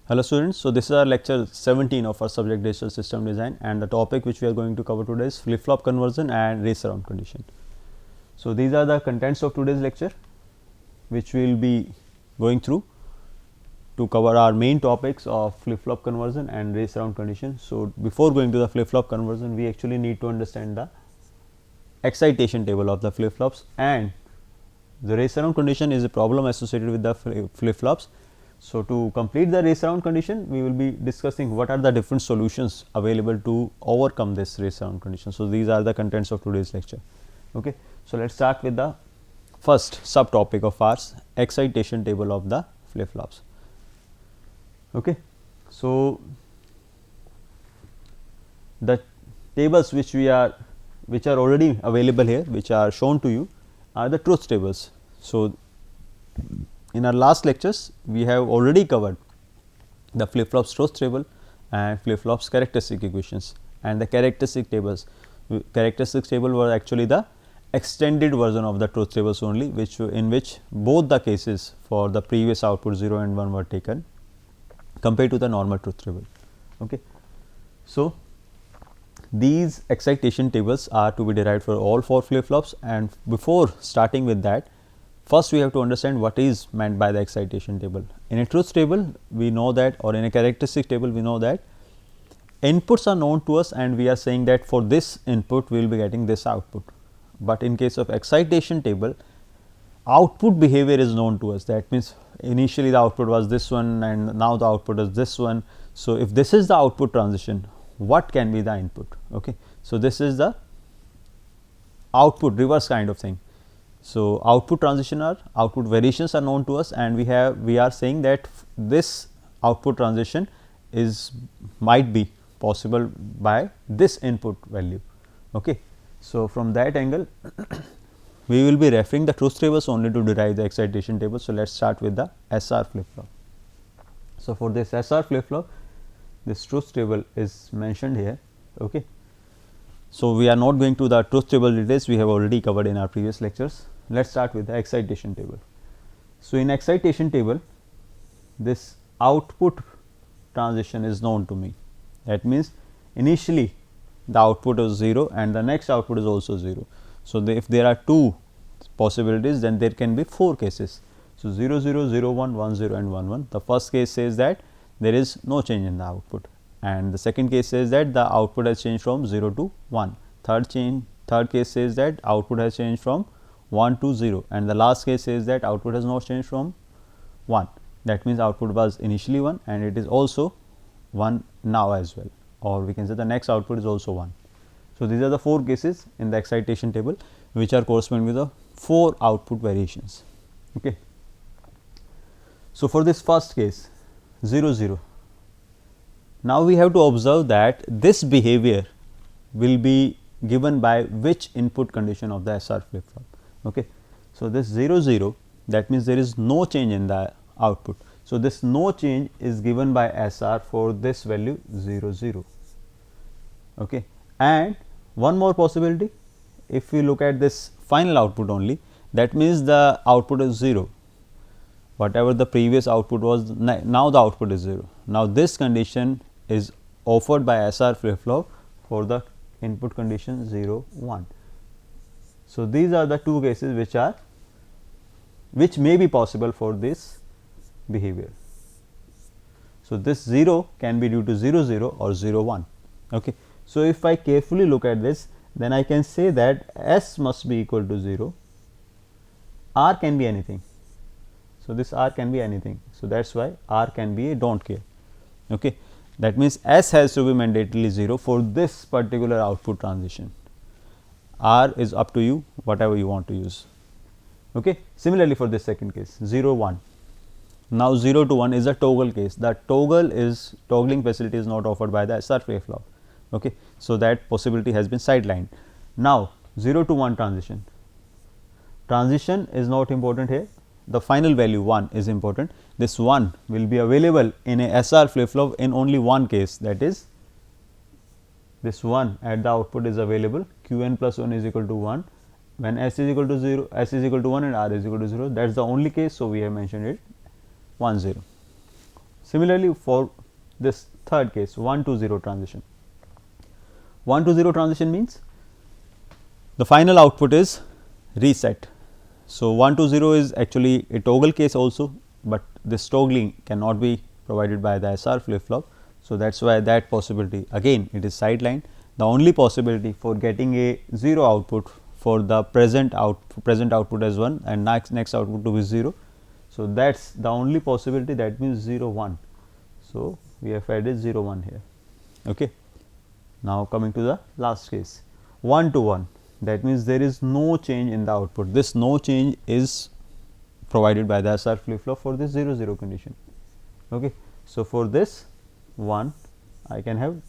Hello students, so this is our lecture 17 of our subject digital system design, and the topic which we are going to cover today is flip-flop conversion and race around condition. So these are the contents of today's lecture which we will be going through to cover our main topics of flip-flop conversion and race around condition. So before going to the flip-flop conversion, we actually need to understand the excitation table of the flip-flops, and the race around condition is a problem associated with the flip-flops. So to complete the race around condition, we will be discussing what are the different solutions available to overcome this race around condition. So these are the contents of today's lecture. Okay. So let's start with the first subtopic of ours, excitation table of the flip flops. Okay. So the tables which are already available here, which are shown to you, are the truth tables. So in our last lectures, we have already covered the flip flops truth table and flip flops characteristic equations, and the characteristic tables. Characteristics table were actually the extended version of the truth tables only, in which both the cases for the previous output 0 and 1 were taken compared to the normal truth table. Okay. So these excitation tables are to be derived for all 4 flip flops, and before starting with that, first we have to understand what is meant by the excitation table. In a truth table, we know that, or in a characteristic table, we know that inputs are known to us, and we are saying that for this input we will be getting this output. But in case of excitation table, output behavior is known to us. That means initially the output was this one and now the output is this one. So if this is the output transition, what can be the input? Okay. So this is the output reverse kind of thing. So output output variations are known to us, and we are saying that this output transition might be possible by this input value. Okay. So from that angle we will be referring the truth tables only to derive the excitation table. So let's start with the SR flip flop. So for this SR flip flop, this truth table is mentioned here. Okay. So we are not going to the truth table details, we have already covered in our previous lectures. Let's start with the excitation table. So in excitation table, this output transition is known to me. That means initially the output is 0 and the next output is also 0. So if there are 2 possibilities, then there can be 4 cases. So 0 0 0 1 1 0 and 1 1. The first case says that there is no change in the output, and the second case says that the output has changed from 0 to 1. Third case says that output has changed from 1 to 0, and the last case says that output has not changed from 1. That means output was initially 1 and it is also 1 now as well, or we can say the next output is also 1. So these are the 4 cases in the excitation table which are corresponding with the 4 output variations. Okay. So for this first case 0 0, now we have to observe that this behavior will be given by which input condition of the SR flip flop. Okay. So this 0 0, that means there is no change in the output. So this no change is given by SR for this value 0 0. Okay. And one more possibility, if we look at this final output only, that means the output is 0. Whatever the previous output was, now the output is 0. Now this condition is offered by SR flip flop for the input condition 0 1. So these are the 2 cases which may be possible for this behavior. So this 0 can be due to 0 0 or 0 1. Okay. So if I carefully look at this, then I can say that S must be equal to 0, R can be anything. So this R can be anything. So that's why R can be a don't care. Okay. That means S has to be mandatorily 0 for this particular output transition. R is up to you, whatever you want to use. Okay. Similarly for this second case 0 1. Now 0 to 1 is a toggle case. The toggling facility is not offered by the SR flip flop. Okay. So that possibility has been sidelined. Now 0 to 1 transition. Transition is not important here. The final value 1 is important. This 1 will be available in a SR flip flop in only one case, that is this 1 at the output is available, Qn plus 1 is equal to 1 when S is equal to 0, S is equal to 1 and R is equal to 0, that is the only case. So we have mentioned it 1 0. Similarly, for this third case, 1 to 0 transition. 1 to 0 transition means the final output is reset. So, 1 to 0 is actually a toggle case also, but this toggling cannot be provided by the SR flip flop. So, that is why that possibility again it is sidelined. The only possibility for getting a 0 output for the present output as 1 and next output to be 0. So, that is the only possibility, that means 0 1. So, we have added 0 1 here. Okay. Now, coming to the last case, 1 to 1, that means there is no change in the output. This no change is provided by the SR flip flop for this 0 0 condition. Okay. So, for this 1 I can have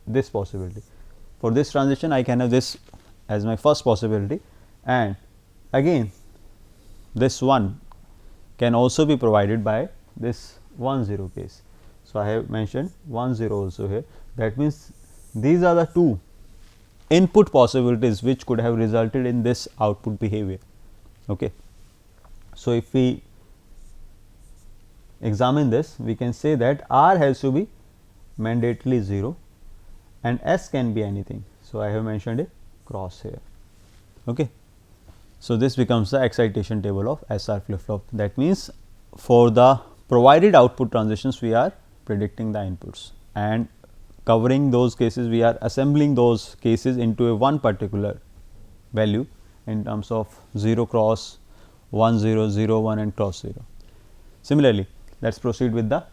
this possibility, for this transition I can have this as my first possibility, and again this 1 can also be provided by this 1 0 case. So, I have mentioned 1 0 also here, that means these are the two input possibilities which could have resulted in this output behavior. Okay. So, if we examine this, we can say that R has to be mandatorily 0 and S can be anything. So, I have mentioned a cross here. Okay. So, this becomes the excitation table of SR flip flop. That means, for the provided output transitions we are predicting the inputs, and covering those cases we are assembling those cases into a one particular value in terms of 0 cross, 1 0, 0 1 and cross 0. Similarly, let us proceed with the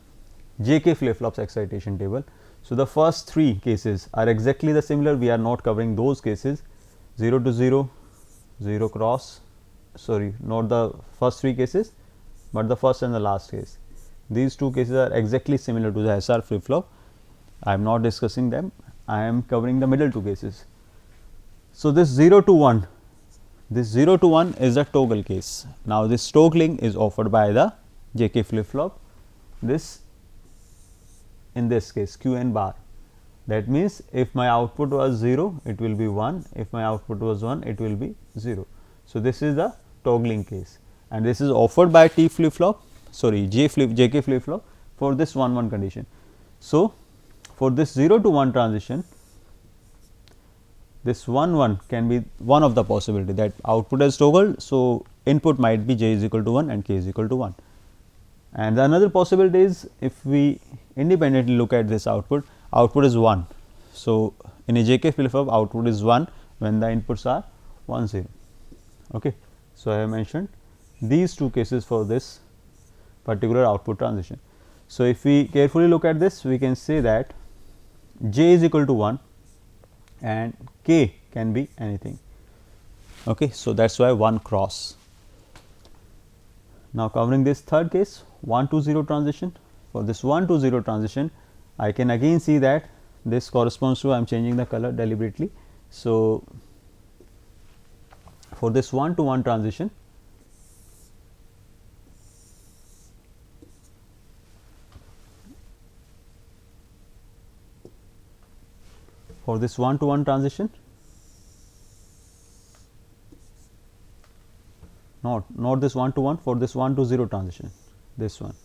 JK flip flops excitation table. So, the first three cases are exactly the similar, we are not covering those cases 0 to 0, 0 cross, sorry, not the first three cases, but the first and the last case. These two cases are exactly similar to the SR flip flop. I am not discussing them, I am covering the middle two cases. So, this 0 to 1, this 0 to 1 is the toggle case. Now, this toggling is offered by the JK flip flop, this in this case Q n bar. That means, if my output was 0, it will be 1, if my output was 1, it will be 0. So, this is the toggling case, and this is offered by T flip flop, sorry JK flip flop for this 1 1 condition. So, for this 0 to 1 transition, this 1 1 can be one of the possibility, that output is toggled. So, input might be j is equal to 1 and k is equal to 1. And the another possibility is, if we independently look at this output, output is 1. So, in a JK flip flop output is 1 when the inputs are 1 0. Okay. So, I have mentioned these two cases for this particular output transition. So, if we carefully look at this, we can say that j is equal to 1 and k can be anything. Okay. So, that is why 1 cross. Now, covering this third case, 1 to 0 transition. For this 1 to 0 transition, I can again see that this corresponds to, I am changing the color deliberately. So, for this 1 to 1 transition, for this 1 to 1 transition, not this 1 to 1, for this 1 to 0 transition, this one.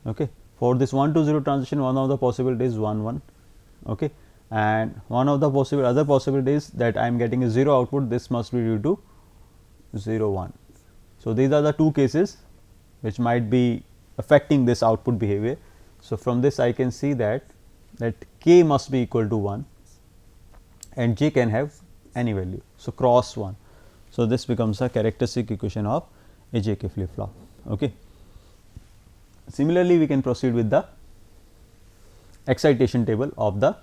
Okay. For this 1 to 0 transition, one of the possibilities is 1 1, okay, and one of the other possibilities that I am getting a 0 output, this must be due to 0 1. So, these are the two cases which might be affecting this output behavior. So, from this I can see that k must be equal to 1 and j can have any value. So, cross 1. So, this becomes a characteristic equation of a JK flip flop. Okay. Similarly, we can proceed with the excitation table of the,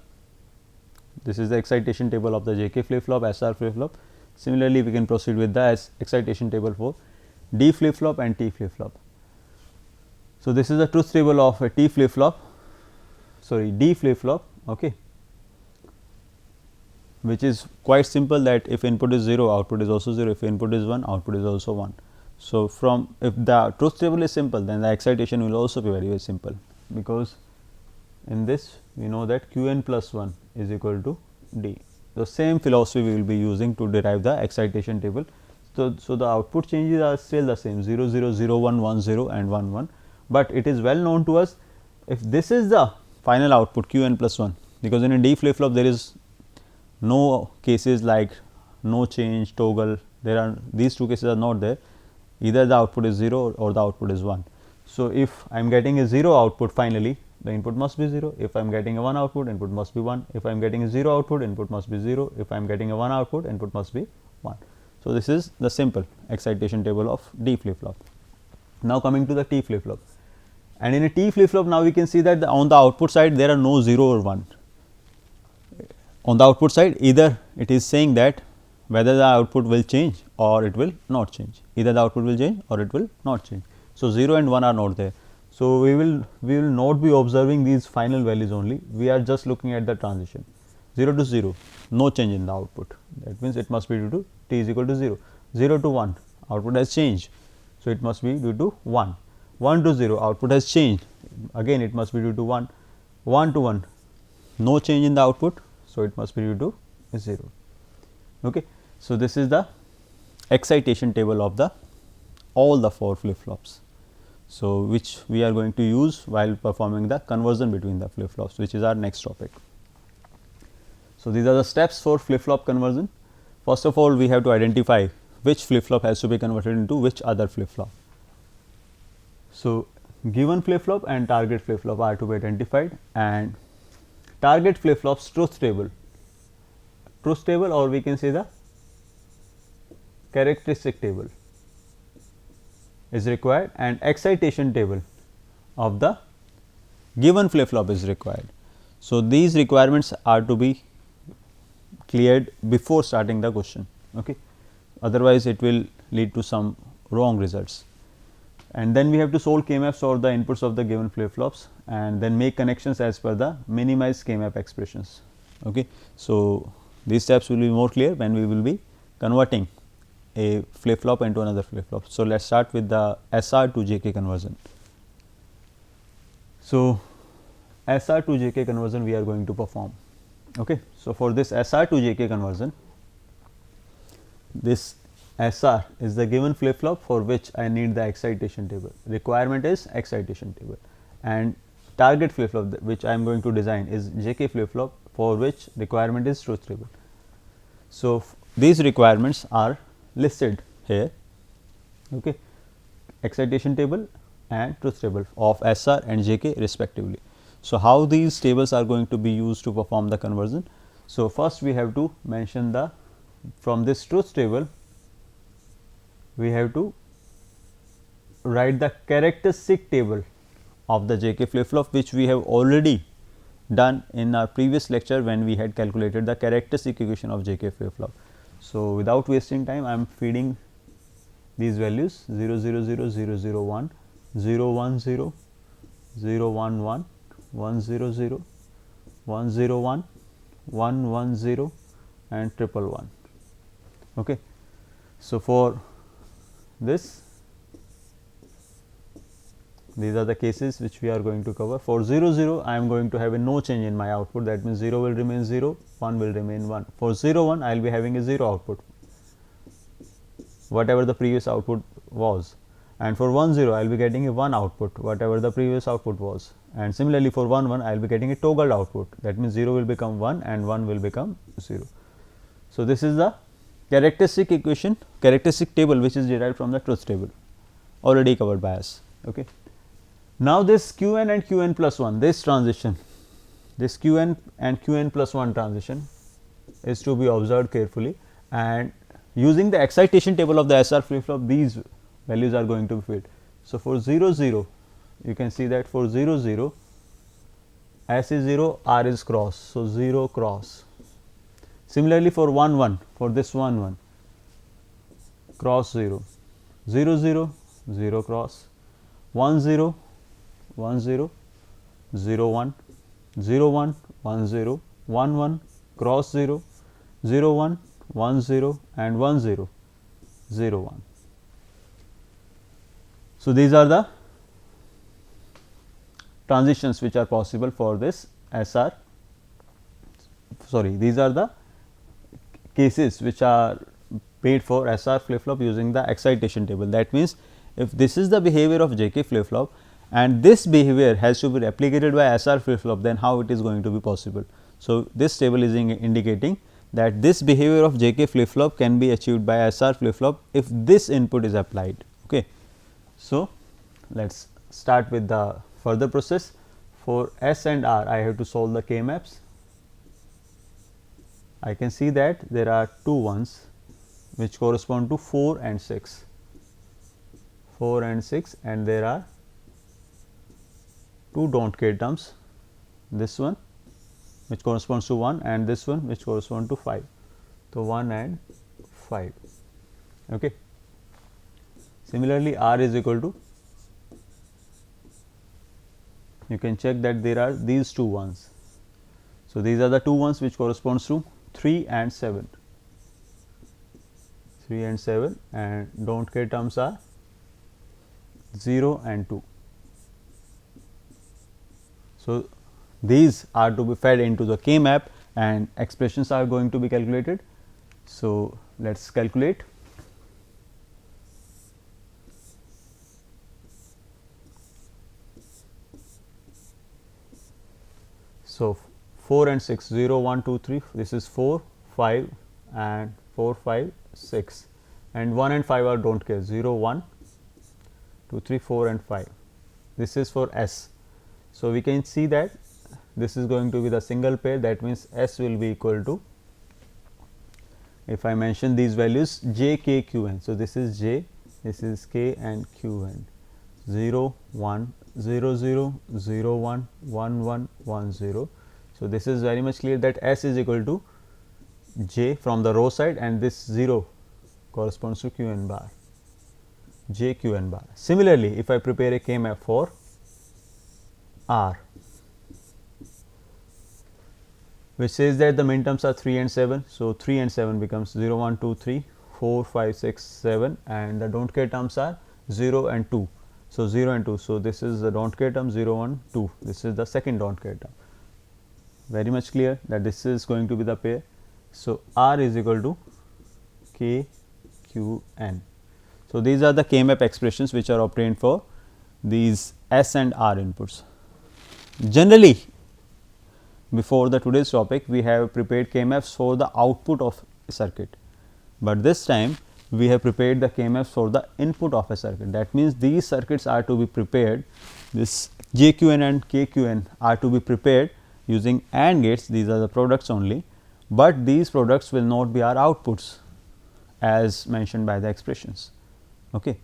this is the excitation table of the JK flip flop, SR flip flop. Similarly, we can proceed with the excitation table for D flip flop and T flip flop. So, this is the truth table of a T flip flop, sorry D flip flop, okay, which is quite simple, that if input is 0, output is also 0, if input is 1, output is also 1. So, from if the truth table is simple, then the excitation will also be very simple, because in this we know that q n plus 1 is equal to D. The same philosophy we will be using to derive the excitation table. So, the output changes are still the same 0 0 0 1 1 0 and 1 1, but it is well known to us if this is the final output q n plus 1, because in a D flip flop there is no cases like no change, toggle, there are these two cases are not there, either the output is 0 or the output is 1. So, if I am getting a 0 output finally, the input must be 0. If I am getting a 1 output, input must be 1. If I am getting a 0 output, input must be 0. If I am getting a 1 output, input must be 1. So, this is the simple excitation table of D flip flop. Now, coming to the T flip flop, and in a T flip flop now we can see that on the output side there are no 0 or 1. On the output side either it is saying that whether the output will change or it will not change, either the output will change or it will not change. So, 0 and 1 are not there. So, we will not be observing these final values only, we are just looking at the transition 0 to 0, no change in the output, that means it must be due to t is equal to 0, 0 to 1 output has changed. So, it must be due to 1, 1 to 0 output has changed, again it must be due to 1, 1 to 1 no change in the output. So, it must be due to 0. Okay. So, this is the excitation table of the all the 4 flip flops. So, which we are going to use while performing the conversion between the flip flops, which is our next topic. So, these are the steps for flip flop conversion. First of all, we have to identify which flip flop has to be converted into which other flip flop. So, given flip flop and target flip flop are to be identified, and target flip flops truth table or we can say the characteristic table is required, and excitation table of the given flip flop is required. So, these requirements are to be cleared before starting the question, okay. Otherwise, it will lead to some wrong results. And then we have to solve K-maps for the inputs of the given flip flops, and then make connections as per the minimized K-map expressions. Okay. So, these steps will be more clear when we will be converting a flip flop into another flip flop. So, let us start with the SR to JK conversion. So, SR to JK conversion we are going to perform. Okay. So, for this SR to JK conversion, this SR is the given flip flop for which I need the excitation table, requirement is excitation table, and target flip flop which I am going to design is JK flip flop for which requirement is truth table. So, these requirements are listed here, okay, excitation table and truth table of SR and JK respectively. So, how these tables are going to be used to perform the conversion? So, first we have to mention the from this truth table we have to write the characteristic table of the JK flip flop, which we have already done in our previous lecture when we had calculated the characteristic equation of JK flip flop. So, without wasting time I am feeding these values 0 0 0 0 0 1 0 1 0 0 1 1 1 0 0 1 0 1 1 1 0 and 1 okay. So, for this these are the cases which we are going to cover. For 0 0 I am going to have a no change in my output, that means 0 will remain 0, 1 will remain 1. For 0 1 I will be having a 0 output whatever the previous output was, and for 1 0 I will be getting a 1 output whatever the previous output was, and similarly for 1 1 I will be getting a toggled output, that means 0 will become 1 and 1 will become 0. So, this is the characteristic equation, characteristic table which is derived from the truth table already covered by us. Okay. Now, this q n and q n plus 1, this transition, this q n and q n plus 1 transition is to be observed carefully, and using the excitation table of the SR flip flop these values are going to be filled. So, for 0 0 you can see that for 0 0 S is 0, R is cross. So, 0 cross. Similarly, for 1 1, for this 1 1 cross 0, 0 0 0 cross, 1 0 1 0 0 1 0 1 1 0 1 1 cross 0 0 1 1 0 and 1 0 0 1. So, these are the transitions which are possible for this SR, sorry, these are the cases which are paid for SR flip flop using the excitation table. That means, if this is the behavior of JK flip flop and this behavior has to be replicated by SR flip flop, then how it is going to be possible. So, this table is indicating that this behavior of JK flip flop can be achieved by SR flip flop if this input is applied. Okay. So, let us start with the further process. For S and R, I have to solve the K maps. I can see that there are two ones which correspond to 4 and 6, 4 and 6, and there are two don't care terms, this one which corresponds to 1 and this one which corresponds to 5. So, 1 and 5. Okay. Similarly, R is equal to, you can check that there are these two ones. So, these are the two ones which corresponds to 3 and 7, 3 and 7, and don't care terms are 0 and 2. So, these are to be fed into the K map and expressions are going to be calculated. So, let us calculate. So, 4 and 6, 0, 1, 2, 3, this is 4, 5 and 4, 5, 6, and 1 and 5 are don't care, 0, 1, 2, 3, 4 and 5. This is for S. So, we can see that this is going to be the single pair, that means S will be equal to, if I mention these values, J, K, Q, N. So, this is J, this is K and Q, N, 0, 1, 0, 0, 0, 1, 1, 1, 1, 0. So, this is very much clear that S is equal to J from the row side, and this 0 corresponds to Q n bar, J Q n bar. Similarly, if I prepare a K map for R, which says that the min terms are 3 and 7. So, 3 and 7 becomes 0, 1, 2, 3, 4, 5, 6, 7, and the don't care terms are 0 and 2. So, 0 and 2. So, this is the don't care term 0, 1, 2. This is the second don't care term. Very much clear that this is going to be the pair. So, R is equal to K, Q, N. So, these are the K map expressions which are obtained for these S and R inputs. Generally, before the today's topic, we have prepared K maps for the output of a circuit, but this time we have prepared the K maps for the input of a circuit. That means, these circuits are to be prepared, this JQN and KQN are to be prepared using AND gates. These are the products only, but these products will not be our outputs as mentioned by the expressions. Okay.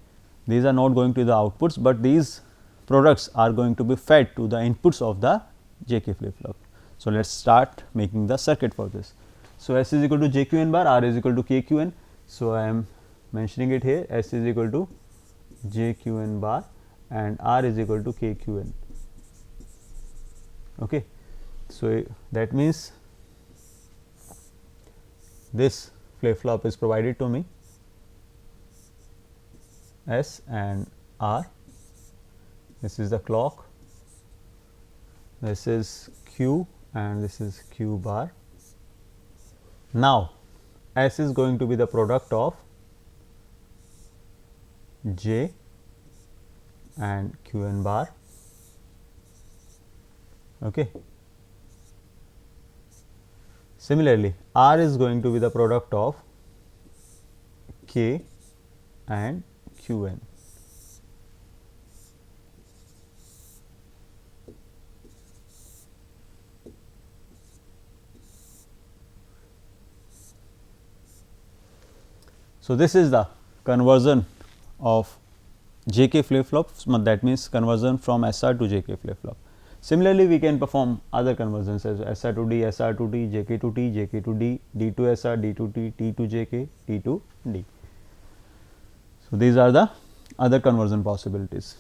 These are not going to the outputs, but these products are going to be fed to the inputs of the JK flip flop. So, let us start making the circuit for this. So, S is equal to JQN bar, R is equal to KQN. So, I am mentioning it here, S is equal to JQN bar and R is equal to KQN. Okay. So, that means this flip flop is provided to me, S and R, this is the clock, this is Q and this is Q bar. Now, S is going to be the product of J and Q n bar. Okay. Similarly, R is going to be the product of K and Q n. So, this is the conversion of JK flip flop, that means conversion from SR to JK flip flop. Similarly, we can perform other conversions as SR to D, SR to D, JK to T, JK to D, D to SR, D to T, T to JK, T to D. So, these are the other conversion possibilities.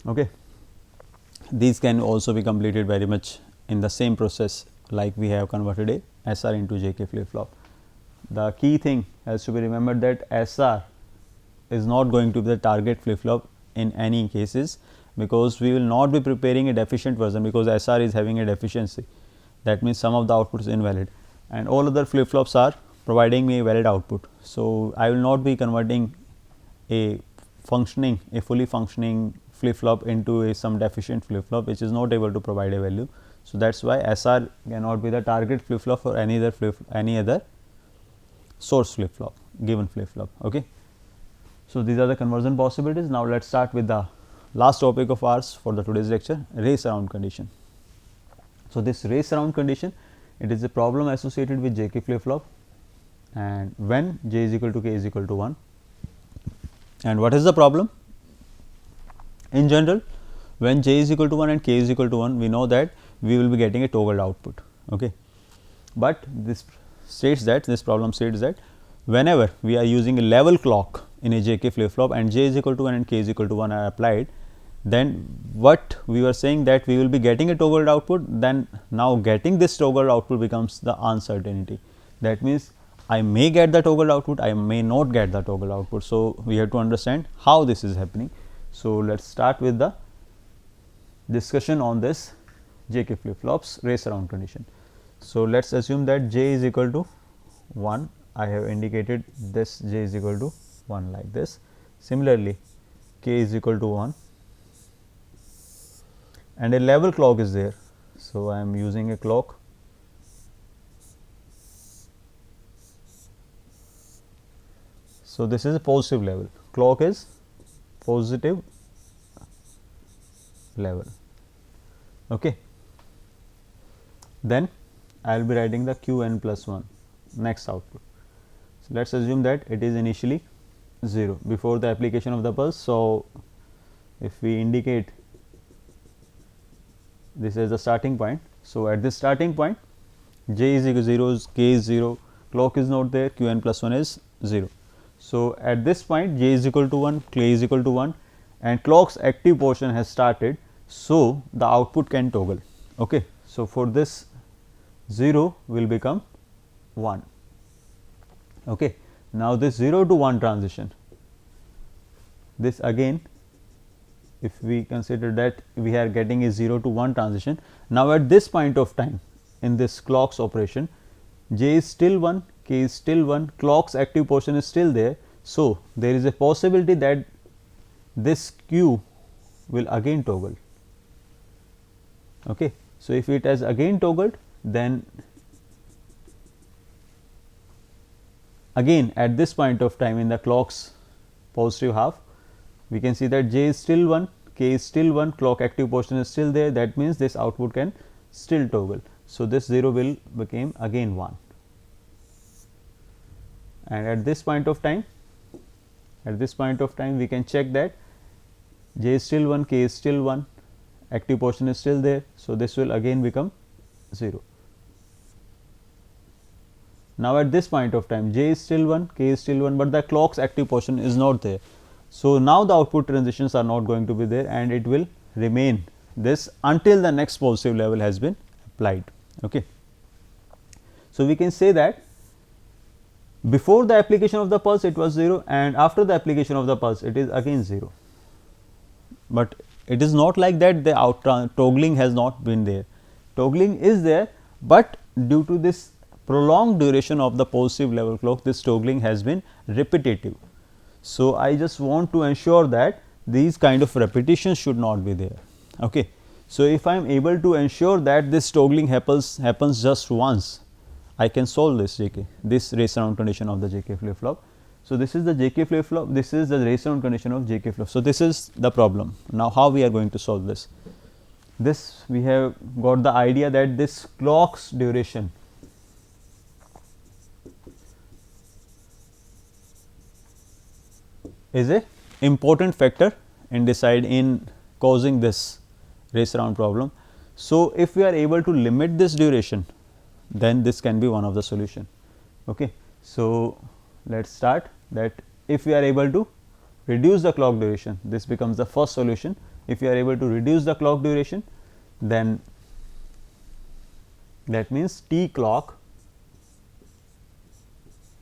Okay. These can also be completed very much in the same process like we have converted a SR into JK flip flop. The key thing has to be remembered that SR is not going to be the target flip flop in any cases, because we will not be preparing a deficient version, because SR is having a deficiency. That means, some of the output is invalid and all other flip flops are providing me a valid output. So, I will not be converting a fully functioning flip flop into some deficient flip flop which is not able to provide a value. So that is why SR cannot be the target flip flop for any other source flip flop, given flip flop. Okay. So these are the conversion possibilities. Now let us start with the last topic of ours for the today's lecture, race around condition. So this race around condition, it is a problem associated with JK flip flop, and when J is equal to K is equal to 1. And what is the problem? In general, when J is equal to 1 and K is equal to 1, we know that we will be getting a toggled output. Okay. But this problem states that whenever we are using a level clock in a JK flip flop and J is equal to 1 and K is equal to 1 are applied, then what we were saying that we will be getting a toggled output, then now getting this toggled output becomes the uncertainty. That means I may get the toggled output, I may not get the toggled output. So we have to understand how this is happening. So let us start with the discussion on this JK flip flops race around condition. So let us assume that J is equal to 1. I have indicated this J is equal to 1 like this. Similarly, K is equal to 1 and a level clock is there. So I am using a clock. So this is a positive level, clock is positive level. Okay. Then I will be writing the Qn plus 1 next output. So let us assume that it is initially 0 before the application of the pulse. So if we indicate this is the starting point. So at this starting point, J is equal to 0, K is 0, clock is not there, Qn plus 1 is 0. So at this point, J is equal to 1, K is equal to 1 and clock's active portion has started. So the output can toggle. Okay. So for this 0 will become 1. Okay. Now this 0 to 1 transition, this again if we consider that we are getting a 0 to 1 transition. Now at this point of time in this clock's operation, J is still 1, K is still 1, clock's active portion is still there. So there is a possibility that this Q will again toggle. Okay. So if it has again toggled, then again at this point of time in the clock's positive half, we can see that J is still 1, K is still 1, clock active portion is still there. That means this output can still toggle. So this 0 will become again 1. And at this point of time, we can check that J is still 1, K is still 1, active portion is still there. So this will again become 0. Now at this point of time, J is still 1, K is still 1, but the clock's active portion is not there. So now the output transitions are not going to be there and it will remain this until the next positive level has been applied. Okay. So we can say that before the application of the pulse it was 0 and after the application of the pulse it is again 0. But it is not like that the toggling has not been there. Toggling is there, but due to this prolonged duration of the positive level clock, this toggling has been repetitive. So I just want to ensure that these kind of repetitions should not be there. Okay. So if I am able to ensure that this toggling happens just once, I can solve this JK, this race around condition of the JK flip flop. So this is the JK flip flop, this is the race around condition of JK flip. So this is the problem. Now how we are going to solve this? This we have got the idea that this clock's duration is a important factor in causing this race around problem. So if we are able to limit this duration, then this can be one of the solution. Okay. So let us start that if we are able to reduce the clock duration, this becomes the first solution. If we are able to reduce the clock duration, then that means T clock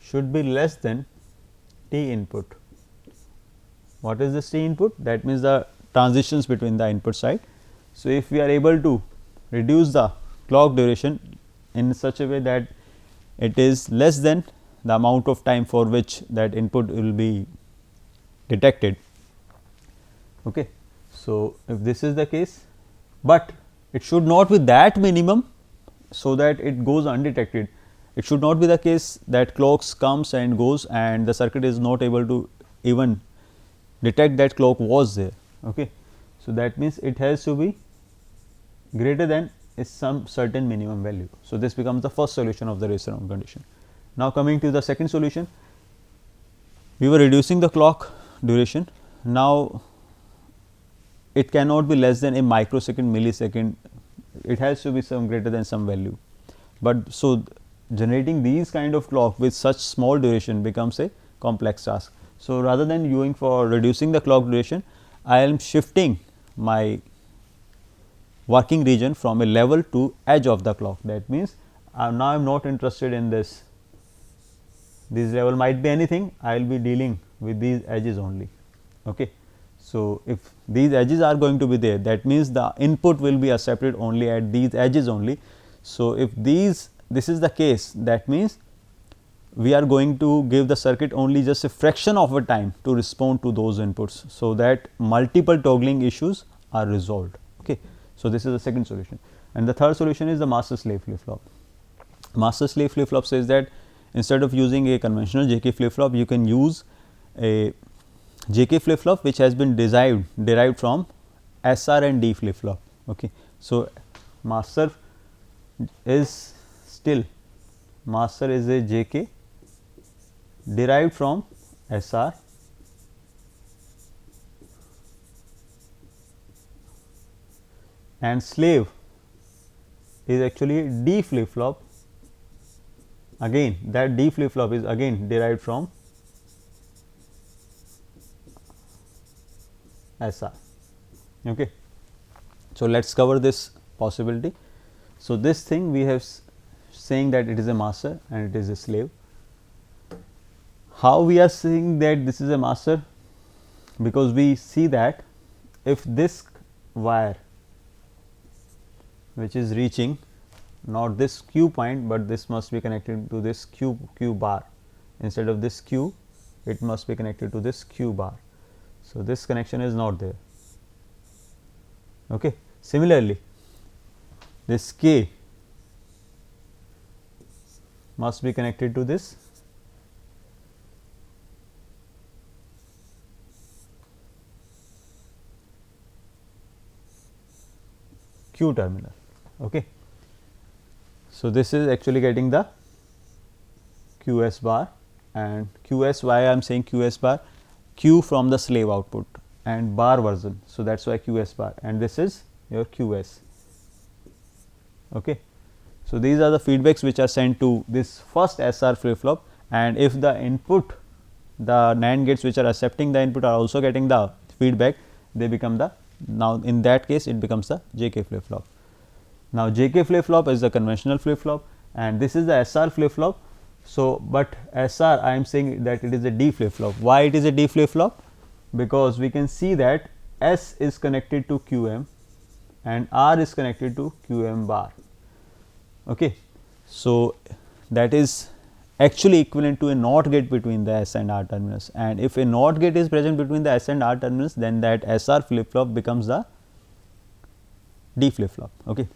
should be less than T input. What is this T input? That means the transitions between the input side. So if we are able to reduce the clock duration in such a way that it is less than the amount of time for which that input will be detected. Okay. So, if this is the case, but it should not be that minimum, so that it goes undetected. It should not be the case that clocks comes and goes and the circuit is not able to even detect that clock was there. Okay. So, that means it has to be greater than some certain minimum value. So, this becomes the first solution of the race around condition. Now, coming to the second solution, we were reducing the clock duration. Now, it cannot be less than a microsecond, millisecond, it has to be some greater than some value. But so, generating these kind of clock with such small duration becomes a complex task. So, rather than going for reducing the clock duration, I am shifting my working region from a level to edge of the clock. That means, now I am not interested in this level might be anything, I will be dealing with these edges only. Okay. So, if these edges are going to be there, that means the input will be accepted only at these edges only. So, if this is the case, that means we are going to give the circuit only just a fraction of a time to respond to those inputs. So, that multiple toggling issues are resolved. Okay. So, this is the second solution, and the third solution is the master slave flip flop. Master slave flip flop says that instead of using a conventional JK flip flop, you can use a JK flip flop which has been derived from SR and D flip flop. Okay. So, master is a JK derived from SR and slave is actually D flip flop. Again, that D flip flop is again derived from SR. Okay. So, let us cover this possibility. So, this thing we have saying that it is a master and it is a slave. How we are saying that this is a master? Because we see that if this wire which is reaching not this Q point, but this must be connected to this Q bar, instead of this Q it must be connected to this Q bar. So, this connection is not there. Okay. Similarly, this K must be connected to this Q terminal. Okay. So, this is actually getting the QS bar, and QS, why I am saying QS bar, Q from the slave output and bar version. So, that is why QS bar, and this is your QS. Okay. So, these are the feedbacks which are sent to this first SR flip flop, and if the input, the NAND gates which are accepting the input are also getting the feedback, they become the, now in that case it becomes the JK flip flop. Now, JK flip flop is the conventional flip flop and this is the SR flip flop. So, but SR I am saying that it is a D flip flop. Why it is a D flip flop? Because we can see that S is connected to QM and R is connected to QM bar. Okay. So, that is actually equivalent to a NOT gate between the S and R terminals, and if a NOT gate is present between the S and R terminals, then that SR flip flop becomes the D flip flop. Okay.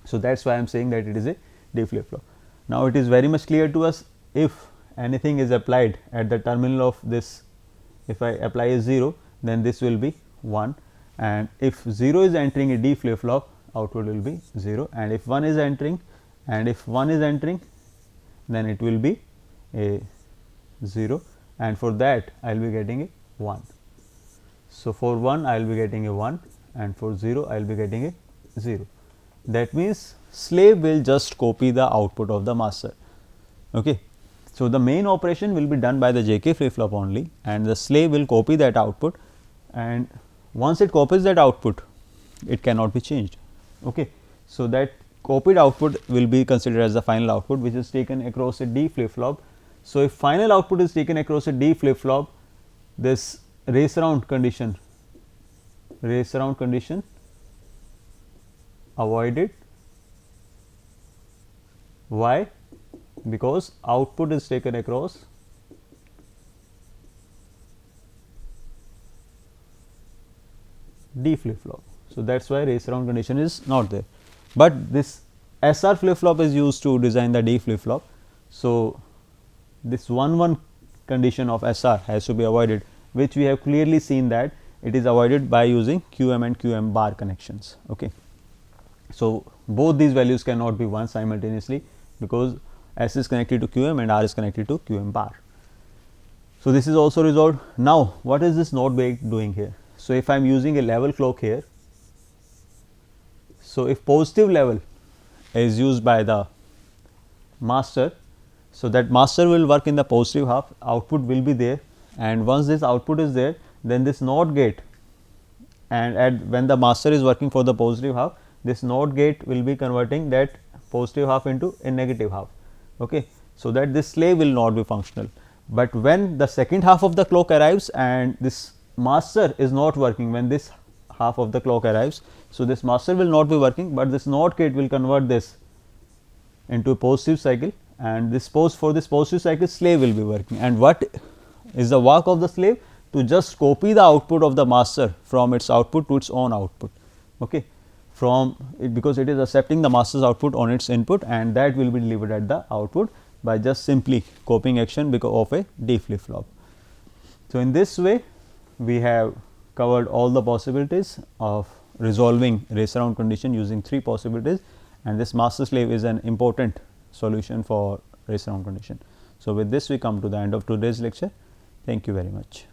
So, that is why I am saying that it is a D flip flop. Now, it is very much clear to us, if anything is applied at the terminal of this, if I apply a 0, then this will be 1, and if 0 is entering a D flip flop, output will be 0, and if 1 is entering, then it will be a 0, and for that I will be getting a 1. So, for 1 I will be getting a 1 and for 0 I will be getting a 0. That means, slave will just copy the output of the master. Okay. So, the main operation will be done by the JK flip flop only, and the slave will copy that output, and once it copies that output, it cannot be changed. Okay. So, that copied output will be considered as the final output, which is taken across a D flip flop. So, if final output is taken across a D flip flop, this race around condition avoided. Why? Because output is taken across D flip flop. So, that is why race around condition is not there, but this SR flip flop is used to design the D flip flop. So, this 1-1 condition of SR has to be avoided, which we have clearly seen that it is avoided by using QM and QM bar connections. Okay. So, both these values cannot be 1 simultaneously, because S is connected to QM and R is connected to QM bar. So, this is also resolved. Now, what is this NOT gate doing here? So, if I am using a level clock here, so if positive level is used by the master, so that master will work in the positive half, output will be there, and once this output is there, then this NOT gate, and when the master is working for the positive half, this NOT gate will be converting that positive half into a negative half. Okay. So, that this slave will not be functional, but when the second half of the clock arrives and this master is not working, when this half of the clock arrives, so this master will not be working, but this NOT gate will convert this into a positive cycle, and this for this positive cycle slave will be working. And what is the work of the slave? To just copy the output of the master from its output to its own output. Okay. From it, because it is accepting the master's output on its input, and that will be delivered at the output by just simply copying action because of a D flip flop. So, in this way we have covered all the possibilities of resolving race around condition using 3 possibilities, and this master slave is an important solution for race around condition. So, with this we come to the end of today's lecture. Thank you very much.